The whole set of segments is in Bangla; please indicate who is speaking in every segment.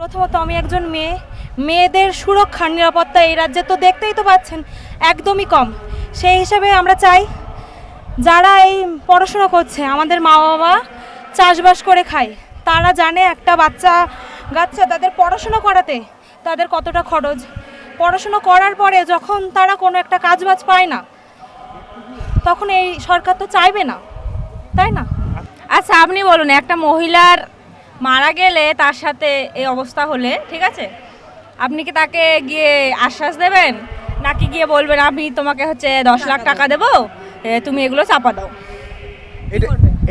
Speaker 1: প্রথমত আমি একজন মেয়ে, মেয়েদের সুরক্ষা নিরাপত্তা এই রাজ্যে তো দেখতেই তো পাচ্ছেন একদমই কম। সেই হিসাবে আমরা চাই যারা এই পড়াশোনা করছে, আমাদের মা বাবা চাষবাস করে খায়, তারা জানে একটা বাচ্চা তাদের পড়াশোনা করাতে তাদের কতটা খরচ। পড়াশোনা করার পরে যখন তারা কোনো একটা কাজবাজ পায় না, তখন এই সরকার তো চাইবে না, তাই না?
Speaker 2: আচ্ছা আপনি বলুন, একটা মহিলার মারা গেলে তার সাথে এই অবস্থা হলে, ঠিক আছে, আপনি কি তাকে গিয়ে আশ্বাস দেবেন, নাকি গিয়ে বলবেন আমি তোমাকে হচ্ছে 10 লাখ টাকা দেবো, তুমি এগুলো চাপা দাও?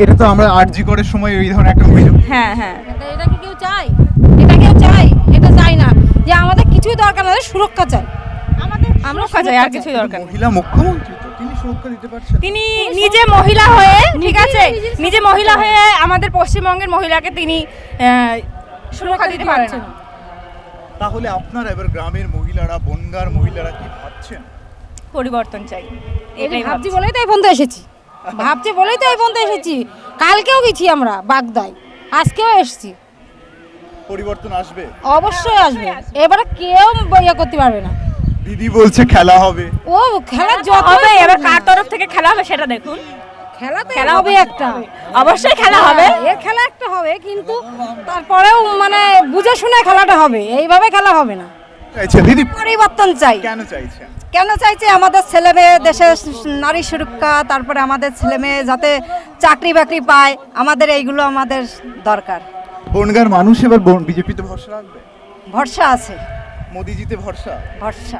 Speaker 3: এটা তো আমরা আরজি করার সময় এই ধরনের একটা অভিযোগ।
Speaker 2: হ্যাঁ হ্যাঁ,
Speaker 4: এটা কি কেউ চায়? এটা কেউ চায়? এটা চাই না। যে আমাদের কিছুই দরকার না, সুরক্ষা চাই।
Speaker 2: আমরা চাই, আর কিছুই দরকার নেই।
Speaker 3: মহিলা মুখ্যমন্ত্রী তো, তিনি সুরক্ষা দিতে পারছেন।
Speaker 2: তিনি নিজে মহিলা হয়ে, ঠিক আছে, নিজে মহিলা হয়ে আমাদের পশ্চিমবঙ্গের মহিলাকে তিনি সুরক্ষা দিতে পারছেন না।
Speaker 3: তাহলে আপনারা এবার গ্রামের মহিলারা, বনগাঁর মহিলারা কি ভাবছেন?
Speaker 2: পরিবর্তন চাই, এটাই
Speaker 4: ভাবছি
Speaker 2: ভাবছি।
Speaker 4: বলেই তো এই পর্যন্ত এসেছি। ভাবছি বলেই তো এই পর্যন্ত এসেছি। কালকেও গেছি আমরা বাগদায়, আজকেও এসেছি।
Speaker 3: পরিবর্তন আসবে,
Speaker 4: অবশ্যই আসবে। এবারে কেউ ইয়ে করতে পারবে না।
Speaker 3: দিদি বলছে খেলা হবে।
Speaker 4: ও খেলা যত
Speaker 2: হবে, এবার কার তরফ থেকে খেলা হবে সেটা দেখুন।
Speaker 4: খেলা তো
Speaker 2: খেলা
Speaker 4: হবে একটা,
Speaker 2: অবশ্যই খেলা হবে।
Speaker 4: এর খেলা একটা হবে, কিন্তু তারপরেও মানে বুঝে শুনে খেলাটা হবে, এইভাবে খেলা হবে না।
Speaker 3: চাইছে দিদি,
Speaker 5: পরিবর্তন চাই।
Speaker 3: কেন চাইছেন?
Speaker 5: কেন চাইছে? আমাদের ছেলে মেয়ে, দেশের নারী সুরক্ষা, তারপরে আমাদের ছেলে মেয়ে যাতে চাকরি বাকরি পায়, আমাদের এইগুলো আমাদের দরকার।
Speaker 3: বনগাঁর মানুষ এবার বিজেপিতে ভরসা রাখবে?
Speaker 5: ভরসা আছে,
Speaker 3: মোদিজিতে ভরসা?
Speaker 5: ভরসা।